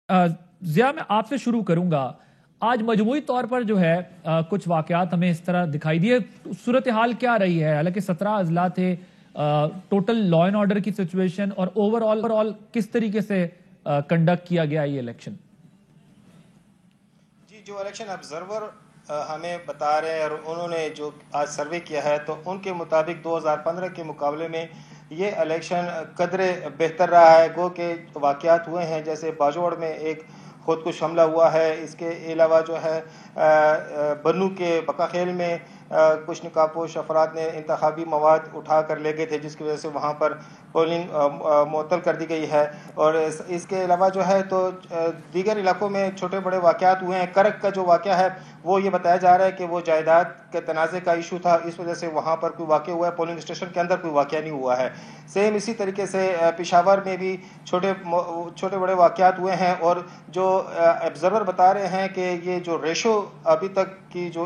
ज़िया मैं आपसे शुरू करूंगा। आज मजमूई तौर पर जो है कुछ वाकयात हमें इस तरह दिखाई दिए। सूरत हाल क्या रही है? हालांकि 17 अजला थे, टोटल लॉ एंड ऑर्डर की सिचुएशन और ओवरऑल किस तरीके से कंडक्ट किया गया ये इलेक्शन? जी, जो इलेक्शन ऑब्जर्वर हमें बता रहे हैं और उन्होंने जो आज सर्वे किया है तो उनके मुताबिक 2015 के मुकाबले में ये इलेक्शन कदरे बेहतर रहा है। गो के वाक़यात हुए हैं, जैसे बाजोड़ में एक खुदकुश हमला हुआ है। इसके अलावा जो है बन्नू के बकाखेल में कुछ नकाबपोश अफराद ने इंतखाबी मवाद उठा कर ले गए थे, जिसकी वजह से वहाँ पर पोलिंग मुअत्तल कर दी गई है। और इसके अलावा जो है तो दीगर इलाकों में छोटे बड़े वाक़यात हुए हैं। करक का जो वाक़या है वो ये बताया जा रहा है कि वो जायदाद के तनाज़े का इशू था, इस वजह से वहाँ पर कोई वाक़या हुआ है, पोलिंग स्टेशन के अंदर कोई वाक़या नहीं हुआ है। सेम इसी तरीके से पेशावर में भी छोटे बड़े वाक़यात हुए हैं। और जो ऑब्जर्वर बता रहे हैं कि ये जो रेशो अभी तक की जो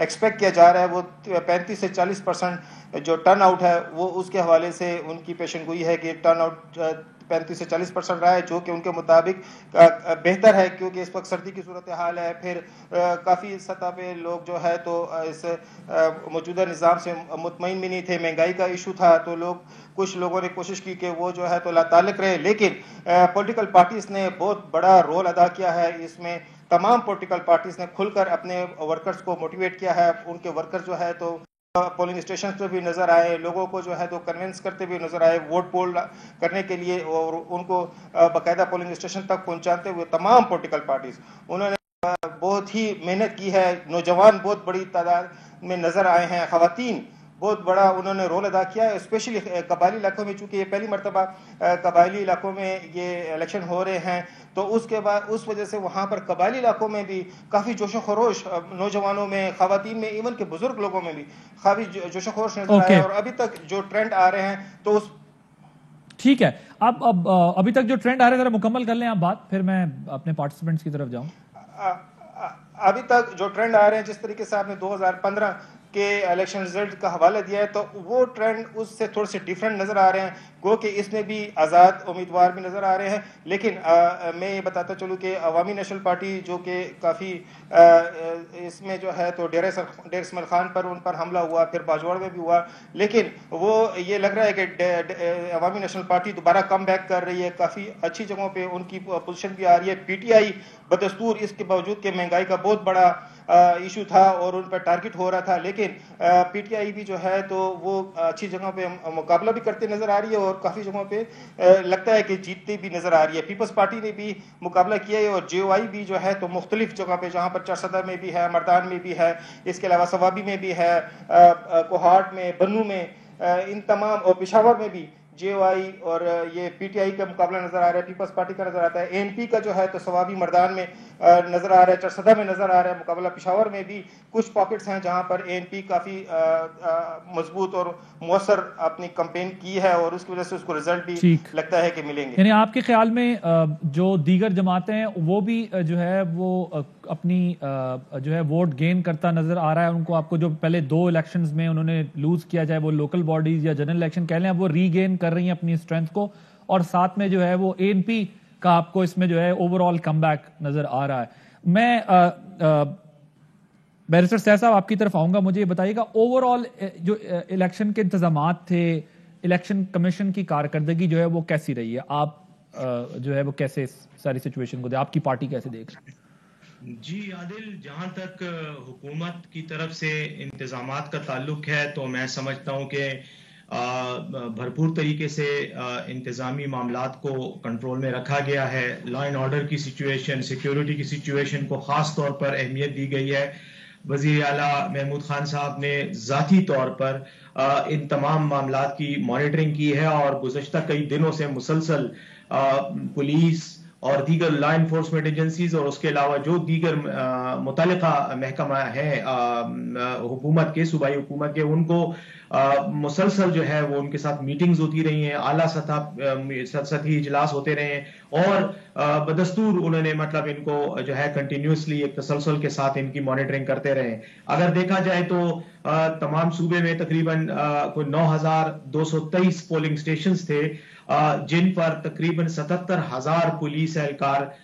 एक्सपेक्ट किया जा रहा है वो 35 से 40% जो टर्न आउट है, वो उसके हवाले से उनकी पेशनगोई है कि टर्न आउट 35 से 40% रहा है, जो कि उनके मुताबिक बेहतर है, क्योंकि इस वक्त सर्दी की सूरत हाल है। फिर काफ़ी सतह पे लोग जो है तो इस मौजूदा निज़ाम से मुतमईन भी नहीं थे। महंगाई का इशू था, तो कुछ लोगों ने कोशिश की कि वो जो है तो लाताल्लुक़ रहे। लेकिन पॉलिटिकल पार्टीज़ ने बहुत बड़ा रोल अदा किया है इसमें। तमाम पॉलिटिकल पार्टीज़ ने खुलकर अपने वर्कर्स को मोटिवेट किया है। उनके वर्कर्स जो है तो पोलिंग स्टेशन पे भी नजर आए, लोगों को जो है तो कन्विंस करते हुए नजर आए वोट पोल करने के लिए, और उनको बाकायदा पोलिंग स्टेशन तक पहुंचाते हुए तमाम पॉलिटिकल पार्टीज उन्होंने बहुत ही मेहनत की है। नौजवान बहुत बड़ी तादाद में नजर आए हैं, खवातीन बहुत बड़ा उन्होंने रोल अदा किया है, स्पेशली कबायली इलाकों में। चूंकि ये पहली मरतबा कबायली इलाकों में ये इलेक्शन हो रहे हैं, तो उसके बाद उस वजह से वहाँ पर कबायली इलाकों में भी काफ़ी जोशो खरोश, नौजवानों में, खवातीन में, इवन के बुजुर्ग लोगों में भी काफ़ी जोशो खरोश नजर आया। और अभी तक जो ट्रेंड आ रहे हैं तो उस ठीक है, अब अभी तक जो ट्रेंड आ रहे हैं जरा मुकम्मल कर लें आप बात, फिर मैं अपने पार्टिसिपेंट्स की तरफ जाऊं। अभी तक जो ट्रेंड आ रहे हैं, जिस तरीके से आपने 2015 के इलेक्शन रिजल्ट का हवाला दिया है, तो वो ट्रेंड उससे थोड़े से डिफरेंट नजर आ रहे हैं। गो कि इसमें भी आज़ाद उम्मीदवार भी नजर आ रहे हैं। लेकिन मैं ये बताता चलूँ कि अवामी नेशनल पार्टी जो कि काफ़ी इसमें जो है तो डेर इसमाइल खान पर उन पर हमला हुआ, फिर बाजवाड़ में भी हुआ, लेकिन वो ये लग रहा है कि अवामी नेशनल पार्टी दोबारा कम बैक कर रही है। काफ़ी अच्छी जगहों पे उनकी पोजीशन भी आ रही है। पीटीआई बदस्तूर इसके बावजूद कि महंगाई का बहुत बड़ा इशू था और उन पर टारगेट हो रहा था, लेकिन पीटीआई भी जो है तो वो अच्छी जगहों पे मुकाबला भी करते नजर आ रही है और काफ़ी जगहों पे लगता है कि जीतती भी नजर आ रही है। पीपल्स पार्टी ने भी मुकाबला किया है और जेओआई भी जो है तो मुख्तलिफ जगह पे, जहाँ पर चरसदा में भी है, मर्दान में भी है, इसके अलावा सवाबी में भी है, कोहाट में, बन्नू में, इन तमाम, और पेशावर में भी जेओआई और ये पीटीआई का मुकाबला नजर आ रहा है, पीपल्स पार्टी का नजर आता है। एएनपी का जो है तो सवाबी मर्दान में नजर आ रहा है, चरसदा में नजर आ रहा है मुकाबला। पेशावर में भी कुछ पॉकेट्स हैं जहां पर एएनपी काफी मजबूत और मौसर अपनी कैंपेन की है और उसकी वजह से उसको रिजल्ट भी लगता है कि मिलेंगे। यानी आपके ख्याल में जो दीगर जमातें हैं वो भी जो है वो अपनी जो है वोट गेन करता नजर आ रहा है उनको? आपको जो पहले 2 इलेक्शंस में उन्होंने लूज किया, चाहे वो लोकल बॉडीज या जनरल इलेक्शन कह लें, अब वो रीगेन कर रही हैं अपनी स्ट्रेंथ को, और साथ में जो है वो एएनपी का आपको इसमें जो है ओवरऑल कमबैक नजर आ रहा है। मैं बैरिस्टर सैयद साहब आपकी तरफ आऊंगा। मुझे ये बताइएगा ओवरऑल जो इलेक्शन के इंतजामात थे, इलेक्शन कमीशन की कारकर्दगी जो है वो कैसी रही है? आप जो है वो कैसे सारी सिचुएशन को आपकी पार्टी कैसे देख रही है? जी आदिल, जहां तक हुकूमत की तरफ से इंतजामात का ताल्लुक है तो मैं समझता हूं कि भरपूर तरीके से इंतजामी मामलात को कंट्रोल में रखा गया है। लॉ एंड ऑर्डर की सिचुएशन, सिक्योरिटी की सिचुएशन को खास तौर पर अहमियत दी गई है। वजीर आला महमूद खान साहब ने ज़ाती तौर पर इन तमाम मामलात की मॉनिटरिंग की है और गुज़श्ता कई दिनों से मुसलसल पुलिस और दीगर लॉ इन्फोर्समेंट एजेंसीज और उसके अलावा जो दीगर मुतल्लिका महकमा है हुकूमत के, सूबाई हुकूमत के, उनको मुसलसल जो है वो उनके साथ मीटिंग्स होती रही हैं, आला सतही इजलास होते रहे हैं और बदस्तूर उन्होंने मतलब इनको जो है कंटिन्यूसली एक तसलसल के साथ इनकी मॉनिटरिंग करते रहे। अगर देखा जाए तो तमाम सूबे में तकरीबन कोई 9,223 पोलिंग स्टेशंस थे जिन पर तकरीबन 77,000 पुलिस एहलकार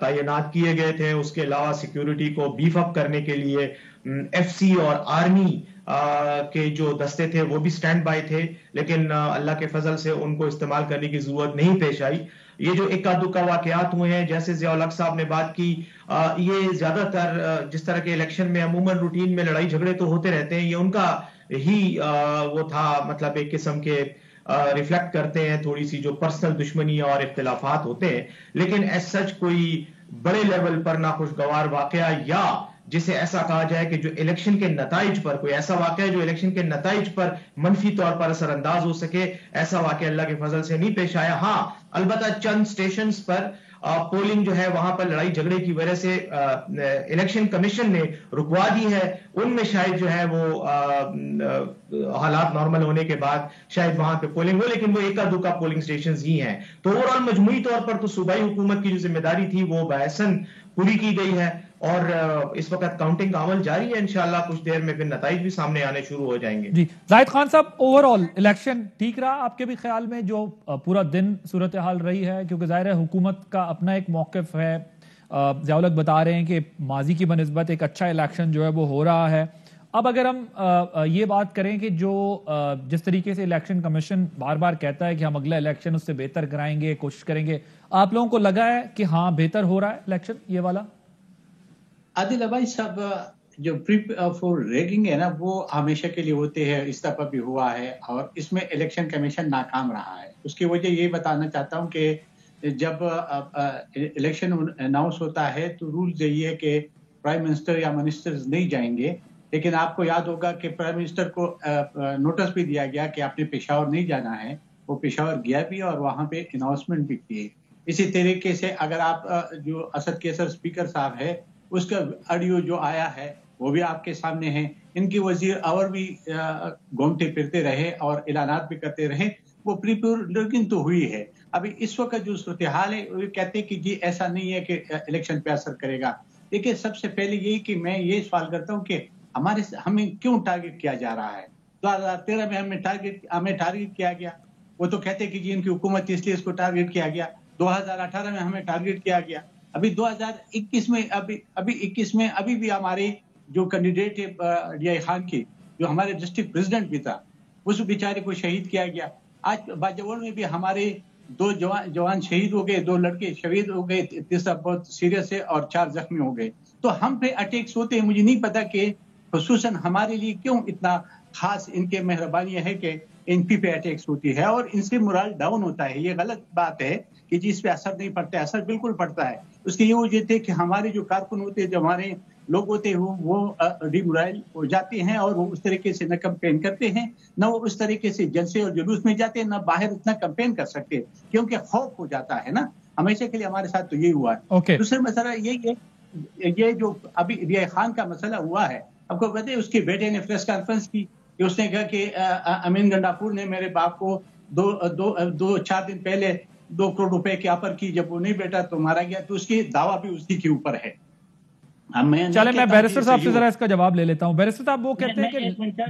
तैनात किए गए थे। उसके अलावा सिक्योरिटी को बीफ अप करने के लिए एफसी और आर्मी के जो दस्ते थे वो भी स्टैंड बाय थे, लेकिन अल्लाह के फजल से उनको इस्तेमाल करने की जरूरत नहीं पेश आई। ये जो इक्का दुक्का वाकयात हुए हैं, जैसे ज़िया-उल हक साहब ने बात की, ये ज्यादातर जिस तरह के इलेक्शन में अमूमन रूटीन में लड़ाई झगड़े तो होते रहते हैं, ये उनका ही वो था, मतलब एक किस्म के रिफ्लेक्ट करते हैं थोड़ी सी जो पर्सनल दुश्मनी और इख्तिलाफात होते हैं, लेकिन एज सच कोई बड़े लेवल पर नाखुशगवार वाकया या जिसे ऐसा कहा जाए कि जो इलेक्शन के नताइज पर, कोई ऐसा वाकया जो इलेक्शन के नताइज पर मनफी तौर पर असरअंदाज हो सके, ऐसा वाकया अल्लाह के फजल से नहीं पेश आया। हाँ, अलबत्ता चंद स्टेशंस पर पोलिंग जो है वहां पर लड़ाई झगड़े की वजह से इलेक्शन कमीशन ने रुकवा दी है, उनमें शायद जो है वो हालात नॉर्मल होने के बाद शायद वहां पे पोलिंग हो, लेकिन वो एका दुका पोलिंग स्टेशंस ही हैं। तो ओवरऑल मजमूई तौर पर तो सूबाई हुकूमत की जो जिम्मेदारी थी वो बहसन पूरी की गई है और इस वक्त काउंटिंग का अमल जारी है। इंशाल्लाह कुछ देर में फिर नताइज भी सामने आने शुरू हो जाएंगे। जी जाहिद खान साहब, ओवरऑल इलेक्शन ठीक रहा आपके भी ख्याल में, जो पूरा दिन सूरत हाल रही है? क्योंकि जाहिर है हुकूमत का अपना एक मौक़िफ़ है, ज़िया-उल हक बता रहे हैं कि माजी की बनिस्बत एक अच्छा इलेक्शन जो है वो हो रहा है। अब अगर हम ये बात करें कि जो जिस तरीके से इलेक्शन कमीशन बार बार कहता है कि हम अगला इलेक्शन उससे बेहतर कराएंगे, कोशिश करेंगे, आप लोगों को लगा है कि हाँ बेहतर हो रहा है इलेक्शन ये वाला? आदिल भाई साहब, जो प्री फॉर रैगिंग है ना, वो हमेशा के लिए होते हैं, इस दफा भी हुआ है और इसमें इलेक्शन कमीशन नाकाम रहा है। उसकी वजह ये बताना चाहता हूँ कि जब इलेक्शन अनाउंस होता है तो रूल यही है कि प्राइम मिनिस्टर या मिनिस्टर्स नहीं जाएंगे, लेकिन आपको याद होगा कि प्राइम मिनिस्टर को नोटिस भी दिया गया कि आपने पेशावर नहीं जाना है। वो पेशावर गया भी और वहां पे अनाउंसमेंट भी किए। इसी तरीके से अगर आप जो असद केसर स्पीकर साहब है उसका ऑडियो जो आया है वो भी आपके सामने है। इनकी वजीर और भी घूमते फिरते रहे और ऐलानात भी करते रहे, वो प्रीपोलिंग तो हुई है। अभी इस वक्त जो सूरत हाल है वो कहते हैं कि जी ऐसा नहीं है कि इलेक्शन पे असर करेगा। देखिए, सबसे पहले यही कि मैं ये सवाल करता हूँ कि हमें क्यों टारगेट किया जा रहा है? 2013 में हमें टारगेट किया गया, वो तो कहते हैं कि जी इनकी हुकूमत थी इसलिए इसको टारगेट किया गया। 2018 में हमें टारगेट किया गया। अभी 2021 में अभी भी हमारे जो कैंडिडेट है रिया खान की, जो हमारे डिस्ट्रिक्ट प्रेसिडेंट भी था, उस बेचारे को शहीद किया गया। आज बाजवाड़ में भी हमारे 2 जवान शहीद हो गए, 2 लड़के शहीद हो गए, तीसरा बहुत सीरियस है और 4 जख्मी हो गए। तो हम पे अटैक्स होते हैं। मुझे नहीं पता कि खुसूसन हमारे लिए क्यों इतना खास इनके मेहरबानी है कि एनपी पे अटैक्स होती है और इनसे मोरल डाउन होता है। ये गलत बात है कि जी इस पे असर नहीं पड़ता है। असर बिल्कुल पड़ता है। उसकी ये वजह थी कि हमारे जो कारकुन होते हैं, जो हमारे लोग होते हैं, वो डिमोरल हो जाते हैं और वो उस तरीके से न कैंपेन करते हैं, न वो उस तरीके से जलसे और जुलूस में जाते हैं, न बाहर इतना कैंपेन कर सकते, क्योंकि खौफ हो जाता है ना। हमेशा के लिए हमारे साथ तो यही हुआ है। दूसरा मसला यही है, ये जो अभी रिया खान का मसला हुआ है, आपको पता है उसके बेटे ने प्रेस कॉन्फ्रेंस की कि उसने कहा कि अमीन गंडापुर ने मेरे बाप को 4 दिन पहले 2 करोड़ रुपए की ऑफर की, जब वो नहीं बेटा तो मारा गया। तो उसकी दावा भी उसी के ऊपर है। चले, मैं बैरिस्टर साहब से जरा इसका जवाब ले लेता हूं। बैरिस्टर साहब वो कहते हैं कि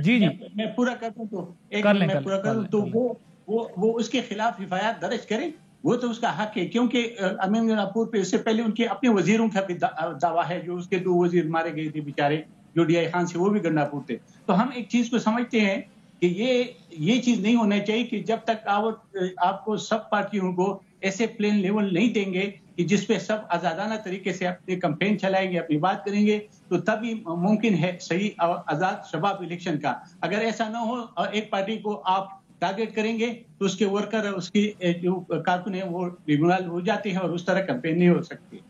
जी मैं पूरा कर दूं तो वो उसके खिलाफ एफआईआर दर्ज करें, वो तो उसका हक है, क्योंकि अमीन गंडापुर पे इससे पहले उनके अपने वजीरों का भी दावा है, जो उसके 2 वजीर मारे गए थे बेचारे, जो रिया खान से, वो भी गंडापुर थे। तो हम एक चीज को समझते हैं कि ये चीज नहीं होना चाहिए कि जब तक आपको सब पार्टियों को ऐसे प्लेन लेवल नहीं देंगे कि जिसपे सब आजादाना तरीके से अपनी कैंपेन चलाएंगे, अपनी बात करेंगे, तो तभी मुमकिन है सही और आजाद शबाब इलेक्शन का। अगर ऐसा ना हो और एक पार्टी को आप टारगेट करेंगे तो उसके वर्कर, उसकी जो कारकुन है, वो डिमोरल हो जाते हैं और उस तरह कैंपेन नहीं हो सकती।